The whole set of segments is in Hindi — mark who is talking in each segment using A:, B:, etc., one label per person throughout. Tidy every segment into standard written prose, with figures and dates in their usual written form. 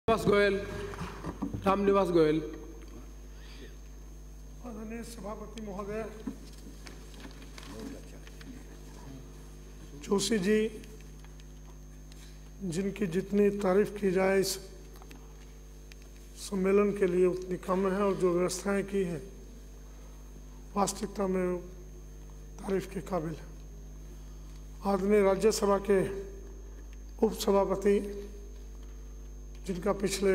A: रामनिवास गोयल, रामनिवास गोयल।
B: आदरणीय सभापति महोदय, जोशी जी, जिनकी जितनी तारीफ की जाए इस सम्मेलन के लिए उतनी कम है, और जो व्यवस्थाएं की हैं वास्तविकता में तारीफ के काबिल है। आदरणीय राज्यसभा के उपसभापति, जिनका पिछले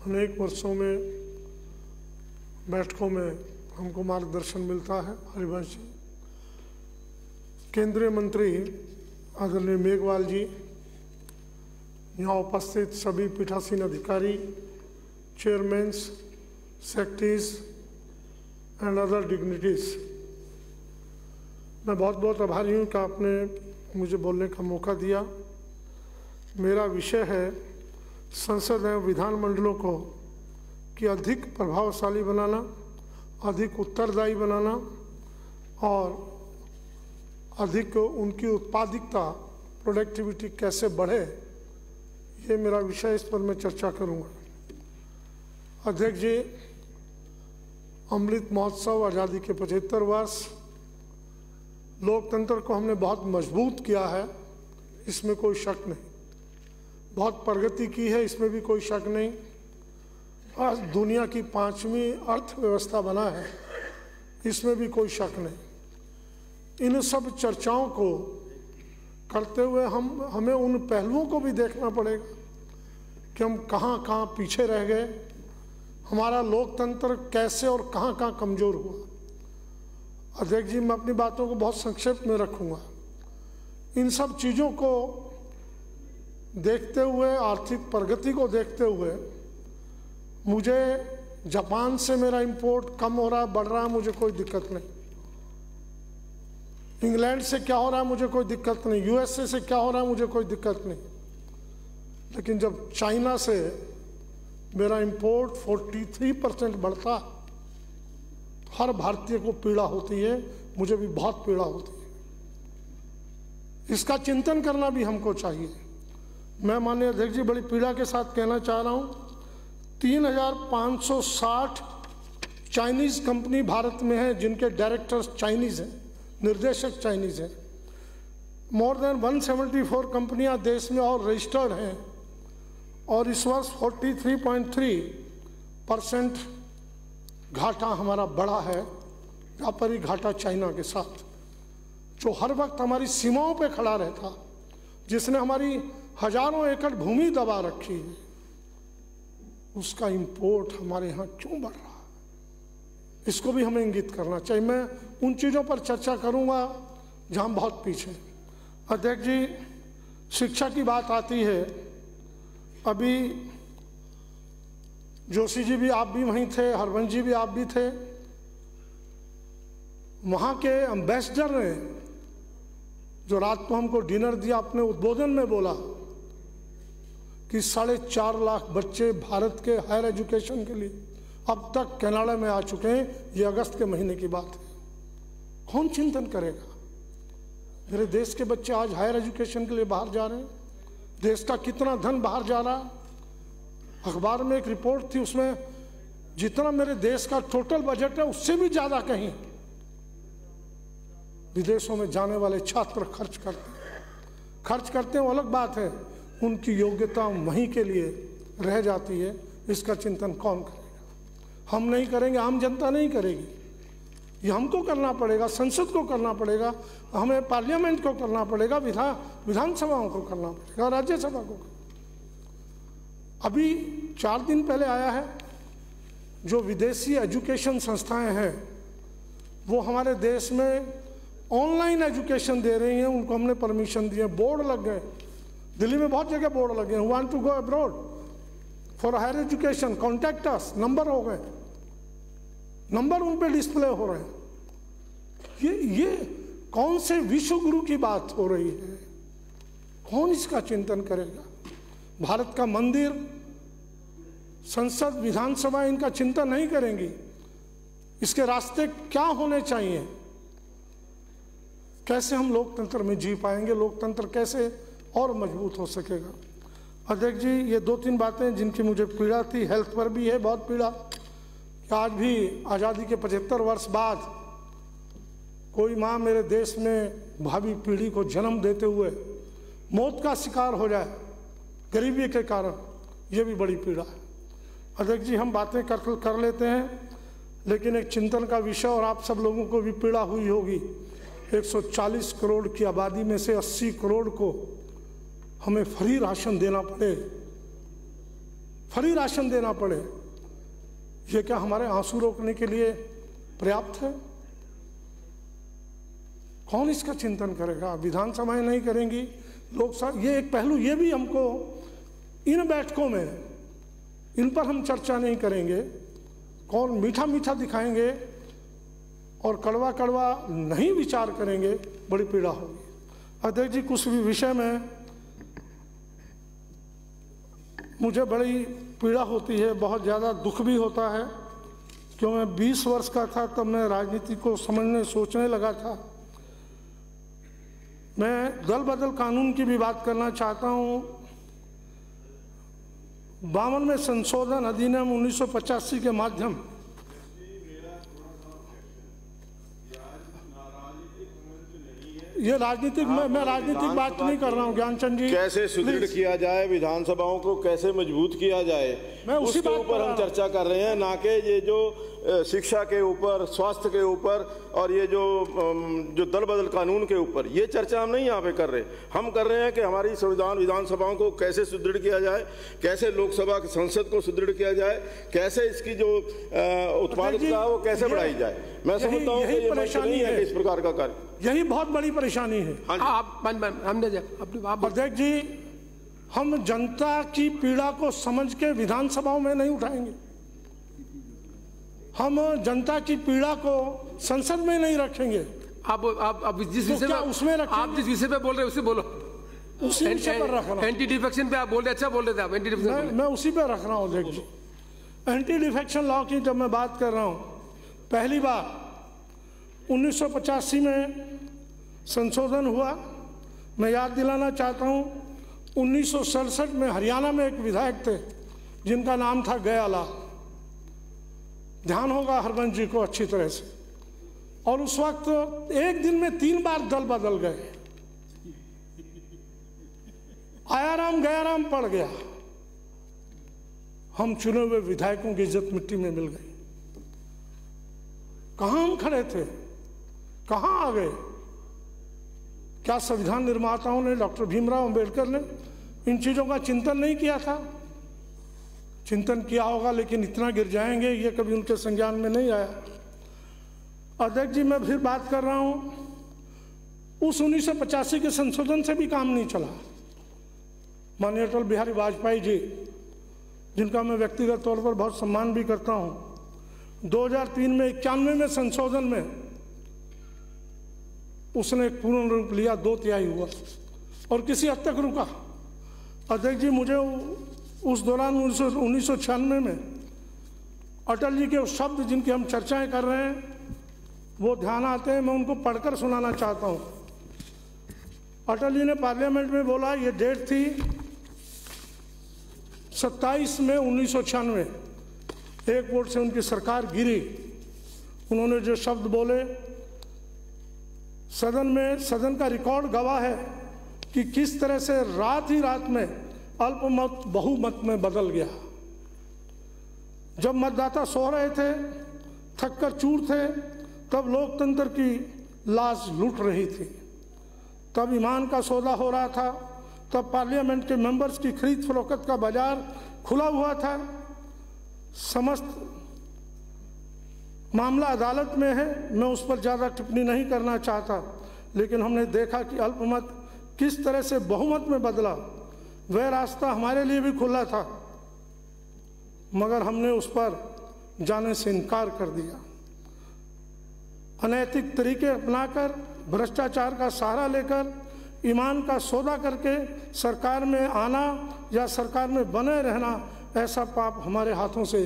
B: अनेक वर्षों में बैठकों में हमको मार्गदर्शन मिलता है, हरिवंश जी, केंद्रीय मंत्री आदरणीय मेघवाल जी, यहाँ उपस्थित सभी पीठासीन अधिकारी, chairman's, secretaries and other dignities, मैं बहुत बहुत आभारी हूँ कि आपने मुझे बोलने का मौका दिया। मेरा विषय है संसद एवं विधानमंडलों को कि अधिक प्रभावशाली बनाना, अधिक उत्तरदायी बनाना और अधिक उनकी उत्पादकता, प्रोडक्टिविटी कैसे बढ़े, ये मेरा विषय। इस पर मैं चर्चा करूँगा। अध्यक्ष जी, अमृत महोत्सव, आज़ादी के 75 वर्ष, लोकतंत्र को हमने बहुत मजबूत किया है, इसमें कोई शक नहीं। बहुत प्रगति की है, इसमें भी कोई शक नहीं। आज दुनिया की 5वीं अर्थव्यवस्था बना है, इसमें भी कोई शक नहीं। इन सब चर्चाओं को करते हुए हमें उन पहलुओं को भी देखना पड़ेगा कि हम कहाँ पीछे रह गए, हमारा लोकतंत्र कैसे और कहाँ कमज़ोर हुआ। अध्यक्ष जी, मैं अपनी बातों को बहुत संक्षेप में रखूँगा। इन सब चीज़ों को देखते हुए, आर्थिक प्रगति को देखते हुए, मुझे जापान से मेरा इंपोर्ट कम हो रहा है, बढ़ रहा है, मुझे कोई दिक्कत नहीं। इंग्लैंड से क्या हो रहा है, मुझे कोई दिक्कत नहीं। यूएसए से क्या हो रहा है, मुझे कोई दिक्कत नहीं। लेकिन जब चाइना से मेरा इंपोर्ट 43% बढ़ता, हर भारतीय को पीड़ा होती है, मुझे भी बहुत पीड़ा होती है। इसका चिंतन करना भी हमको चाहिए। मैं माननीय अध्यक्ष जी बड़ी पीड़ा के साथ कहना चाह रहा हूँ, 3560 चाइनीज़ कंपनी भारत में है, जिनके डायरेक्टर्स चाइनीज़ हैं, निर्देशक चाइनीज़ हैं। मोर देन 174 कंपनियां देश में और रजिस्टर्ड हैं, और इस वर्ष 43.3% घाटा हमारा बढ़ा है, व्यापारी घाटा चाइना के साथ, जो हर वक्त हमारी सीमाओं पे खड़ा रहता, जिसने हमारी हजारों एकड़ भूमि दबा रखी है, उसका इंपोर्ट हमारे यहाँ क्यों बढ़ रहा है, इसको भी हमें इंगित करना चाहिए। मैं उन चीज़ों पर चर्चा करूँगा जहाँ हम बहुत पीछे हैं। अध्यक्ष जी, शिक्षा की बात आती है, अभी जोशी जी भी, आप भी वहीं थे, हरवंश जी भी, आप भी थे। वहाँ के एम्बेसडर ने जो रात को हमको डिनर दिया, अपने उद्बोधन में बोला कि 4.5 लाख बच्चे भारत के हायर एजुकेशन के लिए अब तक कनाडा में आ चुके हैं। ये अगस्त के महीने की बात है। कौन चिंतन करेगा? मेरे देश के बच्चे आज हायर एजुकेशन के लिए बाहर जा रहे हैं। देश का कितना धन बाहर जा रहा है। अखबार में एक रिपोर्ट थी, उसमें जितना मेरे देश का टोटल बजट है, उससे भी ज़्यादा कहीं विदेशों में जाने वाले छात्र खर्च करते हैं। वो अलग बात है, उनकी योग्यता वहीं के लिए रह जाती है। इसका चिंतन कौन करेगा? हम नहीं करेंगे, आम जनता नहीं करेगी। ये हमको करना पड़ेगा, संसद को करना पड़ेगा, हमें पार्लियामेंट को करना पड़ेगा, विधानसभाओं को करना पड़ेगा, राज्यसभा को। अभी 4 दिन पहले आया है, जो विदेशी एजुकेशन संस्थाएं हैं वो हमारे देश में ऑनलाइन एजुकेशन दे रही हैं, उनको हमने परमिशन दी है। बोर्ड लग गए, दिल्ली में बहुत जगह बोर्ड लगे हैं, want to go abroad for higher education, contact us, number हो गए, नंबर उन पे डिस्प्ले हो रहे हैं। ये कौन से विश्व गुरु की बात हो रही है? कौन इसका चिंतन करेगा? भारत का मंदिर, संसद, विधानसभा इनका चिंतन नहीं करेंगी। इसके रास्ते क्या होने चाहिए? कैसे हम लोकतंत्र में जी पाएंगे? लोकतंत्र कैसे और मजबूत हो सकेगा? अध्यक्ष जी, ये 2-3 बातें जिनकी मुझे पीड़ा थी, हेल्थ पर भी है बहुत पीड़ा कि आज भी आज़ादी के 75 वर्ष बाद कोई माँ मेरे देश में भावी पीढ़ी को जन्म देते हुए मौत का शिकार हो जाए गरीबी के कारण, ये भी बड़ी पीड़ा है। अध्यक्ष जी, हम बातें कर लेते हैं, लेकिन एक चिंतन का विषय, और आप सब लोगों को भी पीड़ा हुई होगी, 140 करोड़ की आबादी में से 80 करोड़ को हमें फ्री राशन देना पड़े, ये क्या हमारे आंसू रोकने के लिए पर्याप्त है? कौन इसका चिंतन करेगा? विधानसभाएं नहीं करेंगी, लोकसभा। ये एक पहलू, ये भी हमको इन बैठकों में इन पर हम चर्चा नहीं करेंगे। कौन मीठा मीठा दिखाएंगे और कड़वा कड़वा नहीं विचार करेंगे, बड़ी पीड़ा होगी। अध्यक्ष जी, कुछ भी विषय में मुझे बड़ी पीड़ा होती है, बहुत ज़्यादा दुख भी होता है, क्यों मैं 20 वर्ष का था तब मैं राजनीति को समझने सोचने लगा था। मैं दल बदल कानून की भी बात करना चाहता हूँ। 52 में संशोधन अधिनियम 1985 के माध्यम, ये राजनीतिक, मैं राजनीतिक बात नहीं कर रहा हूँ ज्ञानचंद जी।
C: कैसे सुदृढ़ किया जाए, विधानसभाओं को कैसे मजबूत किया जाए, उसके ऊपर हम चर्चा कर रहे हैं, ना कि ये जो शिक्षा के ऊपर, स्वास्थ्य के ऊपर और ये जो दल बदल कानून के ऊपर, ये चर्चा हम नहीं यहाँ पे कर रहे। हम कर रहे हैं कि हमारी संविधान विधानसभाओं को कैसे सुदृढ़ किया जाए, कैसे लोकसभा की संसद को सुदृढ़ किया जाए, कैसे इसकी जो उत्पादकता है वो कैसे बढ़ाई जाए। मैं समझता हूँ कि ये परेशानी है इस प्रकार का कार्य,
B: यही बहुत बड़ी परेशानी है। अध्यक्ष जी, हम जनता की पीड़ा को समझ के विधानसभाओं में नहीं उठाएंगे, हम जनता की पीड़ा को संसद में नहीं रखेंगे।
A: आप जिस विषय में उसमें रखेंगे, आप जिस विषय पे बोल रहे हैं उसे बोलो,
B: उसी विषय पर रख रहा हूं।
A: एंटी डिफेक्शन पे आप बोल रहे, अच्छा बोल रहे थे आप, एंटी डिफेक्शन
B: मैं उसी पे रख रहा हूं। अध्यक्ष जी, एंटी डिफेक्शन लॉ की जब मैं बात कर रहा हूं, पहली बार 1985 में संशोधन हुआ। मैं याद दिलाना चाहता हूं, 1967 में हरियाणा में एक विधायक थे जिनका नाम था गयालाल, ध्यान होगा हरबंश जी को अच्छी तरह से, और उस वक्त एक दिन में 3 बार दल बदल गए, आयाराम गयाराम पड़ गया, हम चुने हुए विधायकों की इज्जत मिट्टी में मिल गई। कहां हम खड़े थे, कहां आ गए? क्या संविधान निर्माताओं ने, डॉक्टर भीमराव अंबेडकर ने इन चीजों का चिंतन नहीं किया था? चिंतन किया होगा, लेकिन इतना गिर जाएंगे ये कभी उनके संज्ञान में नहीं आया। अध्यक्ष जी, मैं फिर बात कर रहा हूं, उस 1985 के संशोधन से भी काम नहीं चला। माननीय अटल बिहारी वाजपेयी जी, जिनका मैं व्यक्तिगत तौर पर बहुत सम्मान भी करता हूं, 2003 में 91 में संशोधन में उसने पूर्ण रूप लिया, 2/3 हुआ और किसी हद तक रुका। अध्यक्ष जी, मुझे उस दौरान 1996 में अटल जी के शब्द जिनकी हम चर्चाएं कर रहे हैं वो ध्यान आते हैं, मैं उनको पढ़कर सुनाना चाहता हूं। अटल जी ने पार्लियामेंट में बोला, ये डेट थी 27 मई 1996, एक वोट से उनकी सरकार गिरी। उन्होंने जो शब्द बोले, सदन का रिकॉर्ड गवाह है कि किस तरह से रात ही रात में अल्पमत बहुमत में बदल गया। जब मतदाता सो रहे थे, थककर चूर थे, तब लोकतंत्र की लाश लूट रही थी, तब ईमान का सौदा हो रहा था, तब पार्लियामेंट के मेंबर्स की खरीद फरोख्त का बाजार खुला हुआ था। समस्त मामला अदालत में है, मैं उस पर ज़्यादा टिप्पणी नहीं करना चाहता, लेकिन हमने देखा कि अल्पमत किस तरह से बहुमत में बदला। वह रास्ता हमारे लिए भी खुला था, मगर हमने उस पर जाने से इनकार कर दिया। अनैतिक तरीके अपनाकर, भ्रष्टाचार का सहारा लेकर, ईमान का सौदा करके सरकार में आना या सरकार में बने रहना, ऐसा पाप हमारे हाथों से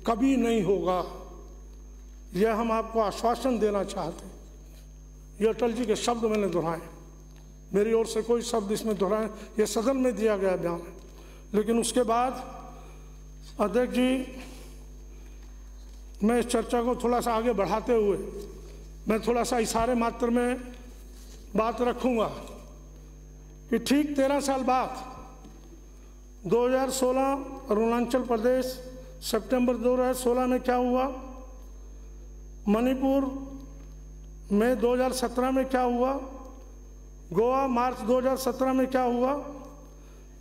B: कभी नहीं होगा। यह हम आपको आश्वासन देना चाहते हैं। ये अटल जी के शब्द मैंने दोहराए, मेरी ओर से कोई शब्द इसमें दोहराए, ये सदन में दिया गया बयान है। लेकिन उसके बाद अध्यक्ष जी, मैं इस चर्चा को थोड़ा सा आगे बढ़ाते हुए मैं थोड़ा सा इशारे मात्र में बात रखूंगा कि ठीक 13 साल बाद 2016 अरुणाचल प्रदेश, सितंबर 2016 में क्या हुआ, मणिपुर में 2017 में क्या हुआ, गोवा मार्च 2017 में क्या हुआ,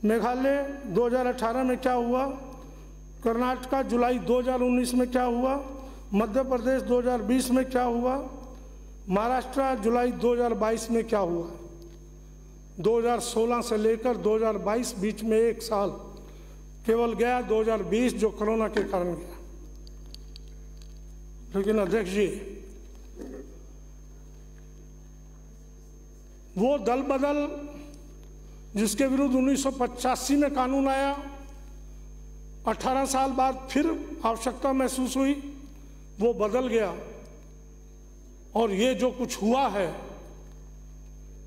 B: मेघालय 2018 में क्या हुआ, कर्नाटका जुलाई 2019 में क्या हुआ, मध्य प्रदेश 2020 में क्या हुआ, महाराष्ट्र जुलाई 2022 में क्या हुआ। 2016 से लेकर 2022 बीच में एक साल केवल गया, 2020 जो कोरोना के कारण गया। लेकिन अध्यक्ष जी, वो दल बदल जिसके विरुद्ध 1985 में कानून आया, 18 साल बाद फिर आवश्यकता महसूस हुई, वो बदल गया। और ये जो कुछ हुआ है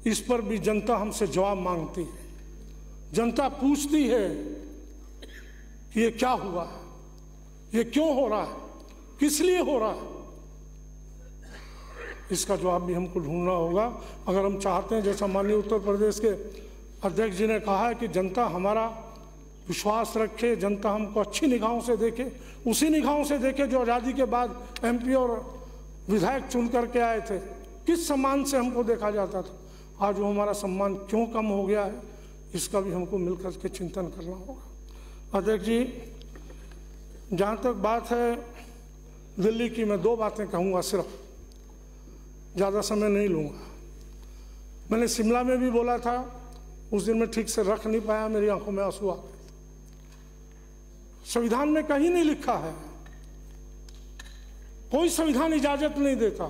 B: इस पर भी जनता हमसे जवाब मांगती है। जनता पूछती है कि ये क्या हुआ है, ये क्यों हो रहा है, किस लिए हो रहा है। इसका जवाब भी हमको ढूंढना होगा अगर हम चाहते हैं, जैसा माननीय उत्तर प्रदेश के अध्यक्ष जी ने कहा है कि जनता हमारा विश्वास रखे, जनता हमको अच्छी निगाहों से देखे, उसी निगाहों से देखे जो आज़ादी के बाद एमपी और विधायक चुन करके आए थे। किस सम्मान से हमको देखा जाता था, आज वो हमारा सम्मान क्यों कम हो गया है, इसका भी हमको मिलकर के चिंतन करना होगा। अध्यक्ष जी, जहाँ तक बात है दिल्ली की, मैं 2 बातें कहूँगा सिर्फ, ज़्यादा समय नहीं लूँगा। मैंने शिमला में भी बोला था, उस दिन मैं ठीक से रख नहीं पाया, मेरी आंखों में आंसू आ गए। संविधान में कहीं नहीं लिखा है, कोई संविधान इजाजत नहीं देता।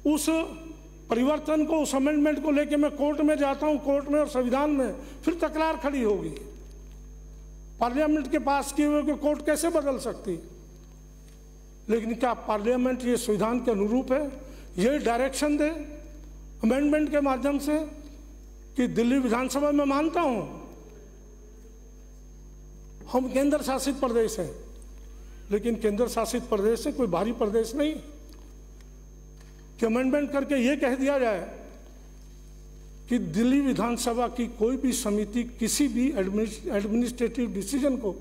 B: उस परिवर्तन को, उस अमेंडमेंट को लेके मैं कोर्ट में जाता हूं, कोर्ट में और संविधान में फिर तकरार खड़ी होगी। पार्लियामेंट के पास किए हुए कोर्ट कैसे बदल सकती है? लेकिन क्या पार्लियामेंट ये संविधान के अनुरूप है? ये डायरेक्शन दे अमेंडमेंट के माध्यम से कि दिल्ली विधानसभा में मानता हूं हम केंद्र शासित प्रदेश हैं, लेकिन केंद्र शासित प्रदेश से कोई बाहरी प्रदेश नहीं कि अमेंडमेंट करके ये कह दिया जाए कि दिल्ली विधानसभा की कोई भी समिति किसी भी एडमिनिस्ट्रेटिव डिसीजन को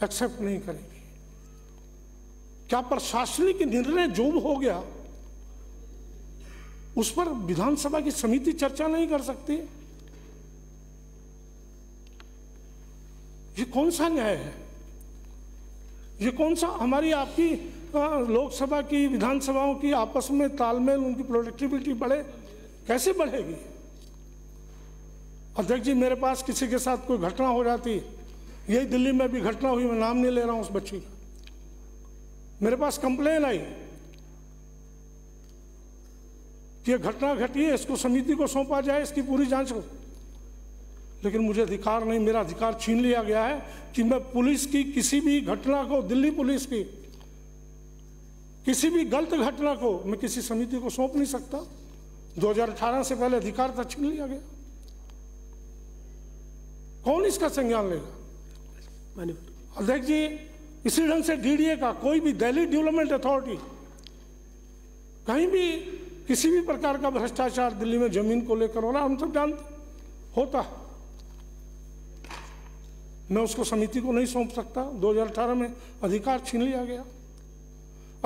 B: एक्सेप्ट नहीं करेगी। क्या प्रशासनिक निर्णय जो हो गया उस पर विधानसभा की समिति चर्चा नहीं कर सकती? ये कौन सा न्याय है? ये कौन सा हमारी आपकी लोकसभा की, विधानसभाओं की आपस में तालमेल, उनकी प्रोडक्टिविटी बढ़े, कैसे बढ़ेगी? अध्यक्ष जी, मेरे पास किसी के साथ कोई घटना हो जाती, यही दिल्ली में भी घटना हुई, मैं नाम नहीं ले रहा हूं उस बच्ची का, मेरे पास कंप्लेन आई कि ये घटना घटी है, इसको समिति को सौंपा जाए, इसकी पूरी जांच हो। लेकिन मुझे अधिकार नहीं, मेरा अधिकार छीन लिया गया है कि मैं पुलिस की किसी भी घटना को, दिल्ली पुलिस की किसी भी गलत घटना को मैं किसी समिति को सौंप नहीं सकता। 2018 से पहले अधिकार था, छीन लिया गया। कौन इसका संज्ञान लेगा? अध्यक्ष जी, इसी ढंग से डीडीए का कोई भी, दिल्ली डेवलपमेंट अथॉरिटी, कहीं भी किसी भी प्रकार का भ्रष्टाचार दिल्ली में जमीन को लेकर हो रहा, हम सब जानते होता है, मैं उसको समिति को नहीं सौंप सकता। 2018 में अधिकार छीन लिया गया।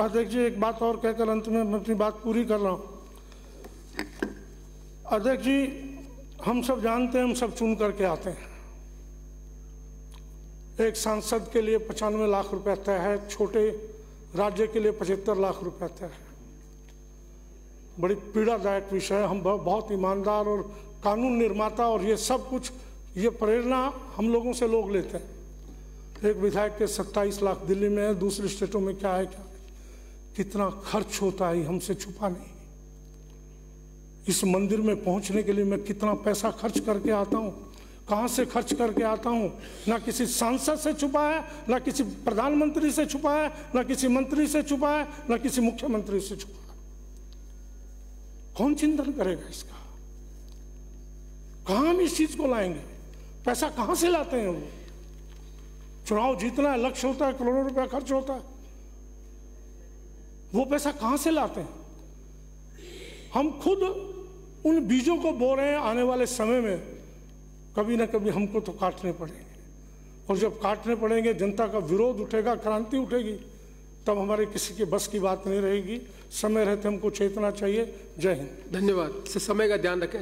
B: अध्यक्ष जी, एक बात और कहकर अंत में मैं अपनी बात पूरी कर रहा हूं। अध्यक्ष जी, हम सब जानते हैं, हम सब चुन करके आते हैं। एक सांसद के लिए 95 लाख रुपए तय है, छोटे राज्य के लिए 75 लाख रुपए तय है। बड़ी पीड़ादायक विषय है। हम बहुत ईमानदार और कानून निर्माता, और ये सब कुछ, ये प्रेरणा हम लोगों से लोग लेते हैं। एक विधायक के 27 लाख दिल्ली में है, दूसरी स्टेटों में क्या है, क्या कितना खर्च होता है हमसे छुपा नहीं। इस मंदिर में पहुंचने के लिए मैं कितना पैसा खर्च करके आता हूं, कहां से खर्च करके आता हूं, ना किसी सांसद से छुपा है, ना किसी प्रधानमंत्री से छुपा है, ना किसी मंत्री से छुपा है, ना किसी मुख्यमंत्री से छुपा है। कौन चिंतन करेगा इसका? कहां हम इस चीज को लाएंगे? पैसा कहाँ से लाते हैं वो? चुनाव जीतना है, लक्ष्य होता है, करोड़ों रुपया खर्च होता है, वो पैसा कहाँ से लाते हैं? हम खुद उन बीजों को बो रहे हैं, आने वाले समय में कभी ना कभी हमको तो काटने पड़ेंगे, और जब काटने पड़ेंगे जनता का विरोध उठेगा, क्रांति उठेगी, तब हमारे किसी के बस की बात नहीं रहेगी। समय रहते हमको चेतना चाहिए। जय हिंद।
A: धन्यवाद। समय का ध्यान रखें।